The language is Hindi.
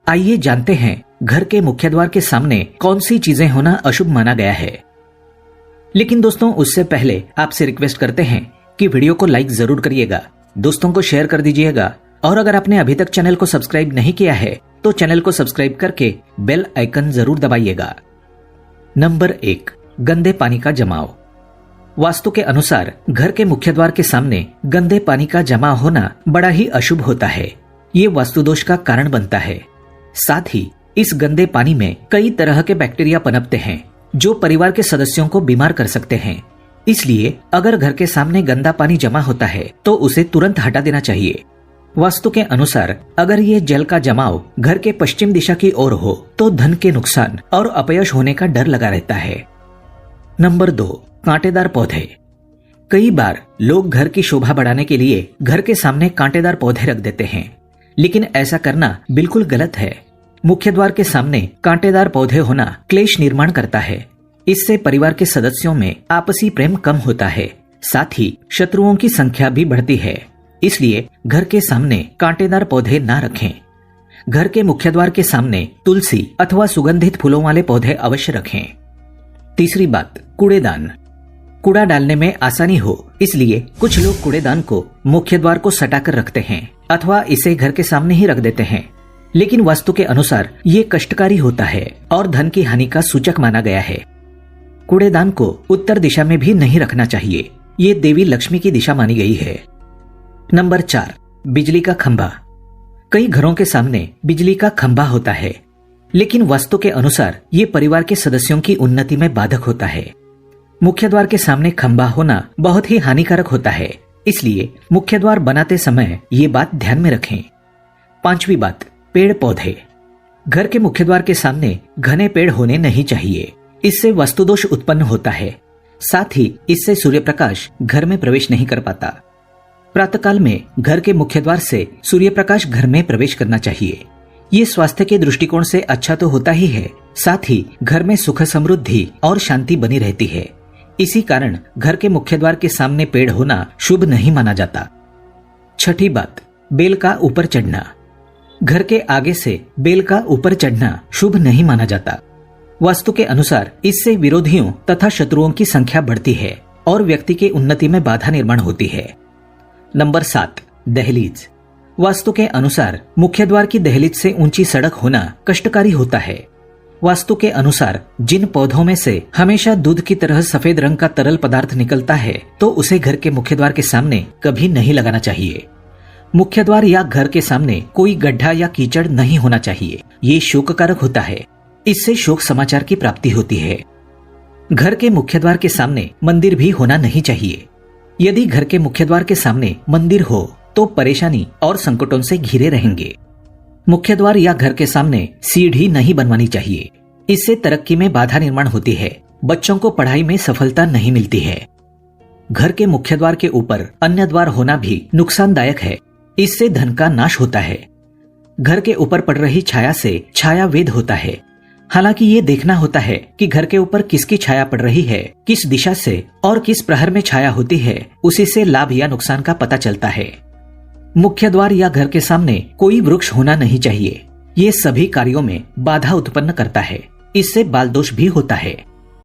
आइए जानते हैं घर के मुख्य द्वार के सामने कौन सी चीजें होना अशुभ माना गया है। लेकिन दोस्तों, उससे पहले आपसे रिक्वेस्ट करते हैं कि वीडियो को लाइक जरूर करिएगा, दोस्तों को शेयर कर दीजिएगा और अगर आपने अभी तक चैनल को सब्सक्राइब नहीं किया है तो चैनल को सब्सक्राइब करके बेल आइकन जरूर दबाइएगा। नंबर 1, गंदे पानी का जमाव। वास्तु के अनुसार घर के मुख्य द्वार के सामने गंदे पानी का जमा होना बड़ा ही अशुभ होता है। ये वास्तु दोष का कारण बनता है। साथ ही इस गंदे पानी में कई तरह के बैक्टीरिया पनपते हैं जो परिवार के सदस्यों को बीमार कर सकते हैं। इसलिए अगर घर के सामने गंदा पानी जमा होता है तो उसे तुरंत हटा देना चाहिए। वास्तु के अनुसार अगर ये जल का जमाव घर के पश्चिम दिशा की ओर हो तो धन के नुकसान और अपयश होने का डर लगा रहता है। नंबर 2, कांटेदार पौधे। कई बार लोग घर की शोभा बढ़ाने के लिए घर के सामने कांटेदार पौधे रख देते हैं, लेकिन ऐसा करना बिल्कुल गलत है। मुख्य द्वार के सामने कांटेदार पौधे होना क्लेश निर्माण करता है। इससे परिवार के सदस्यों में आपसी प्रेम कम होता है, साथ ही शत्रुओं की संख्या भी बढ़ती है। इसलिए घर के सामने कांटेदार पौधे ना रखें। घर के मुख्य द्वार के सामने तुलसी अथवा सुगंधित फूलों वाले पौधे अवश्य रखें। तीसरी बात, कूड़ेदान। कूड़ा डालने में आसानी हो इसलिए कुछ लोग कूड़ेदान को मुख्य द्वार को सटाकर रखते हैं अथवा इसे घर के सामने ही रख देते हैं, लेकिन वास्तु के अनुसार ये कष्टकारी होता है और धन की हानि का सूचक माना गया है। कूड़ेदान को उत्तर दिशा में भी नहीं रखना चाहिए, ये देवी लक्ष्मी की दिशा मानी गई है। नंबर 4, बिजली का खंभा। कई घरों के सामने बिजली का खंभा होता है, लेकिन वास्तु के अनुसार ये परिवार के सदस्यों की उन्नति में बाधक होता है। मुख्य द्वार के सामने खंभा होना बहुत ही हानिकारक होता है, इसलिए मुख्य द्वार बनाते समय ये बात ध्यान में रखें। 5वीं बात, पेड़ पौधे। घर के मुख्य द्वार के सामने घने पेड़ होने नहीं चाहिए, इससे वास्तु दोष उत्पन्न होता है। साथ ही इससे सूर्य प्रकाश घर में प्रवेश नहीं कर पाता। प्रातःकाल में घर के मुख्य द्वार से सूर्य प्रकाश घर में प्रवेश करना चाहिए। ये स्वास्थ्य के दृष्टिकोण से अच्छा तो होता ही है, साथ ही घर में सुख समृद्धि और शांति बनी रहती है। इसी कारण घर के मुख्य द्वार के सामने पेड़ होना शुभ नहीं माना जाता। 6ठी बात, बेल का ऊपर चढ़ना। घर के आगे से बेल का ऊपर चढ़ना शुभ नहीं माना जाता। वास्तु के अनुसार इससे विरोधियों तथा शत्रुओं की संख्या बढ़ती है और व्यक्ति के उन्नति में बाधा निर्माण होती है। नंबर 7, दहलीज। वास्तु के अनुसार मुख्य द्वार की दहलीज से ऊंची सड़क होना कष्टकारी होता है। वास्तु के अनुसार जिन पौधों में से हमेशा दूध की तरह सफेद रंग का तरल पदार्थ निकलता है तो उसे घर के मुख्य द्वार के सामने कभी नहीं लगाना चाहिए। मुख्य द्वार या घर के सामने कोई गड्ढा या कीचड़ नहीं होना चाहिए, ये शोककारक होता है। इससे शोक समाचार की प्राप्ति होती है। घर के मुख्य द्वार के सामने मंदिर भी होना नहीं चाहिए। यदि घर के मुख्य द्वार के सामने मंदिर हो तो परेशानी और संकटों से घिरे रहेंगे। मुख्य द्वार या घर के सामने सीढ़ी नहीं बनवानी चाहिए, इससे तरक्की में बाधा निर्माण होती है, बच्चों को पढ़ाई में सफलता नहीं मिलती है। घर के मुख्य द्वार के ऊपर अन्य द्वार होना भी नुकसानदायक है, इससे धन का नाश होता है। घर के ऊपर पड़ रही छाया से छाया वेद होता है। हालांकि ये देखना होता है कि घर के ऊपर किसकी छाया पड़ रही है, किस दिशा से और किस प्रहर में छाया होती है, उसी से लाभ या नुकसान का पता चलता है। मुख्य द्वार या घर के सामने कोई वृक्ष होना नहीं चाहिए, ये सभी कार्यों में बाधा उत्पन्न करता है, इससे बाल दोष भी होता है।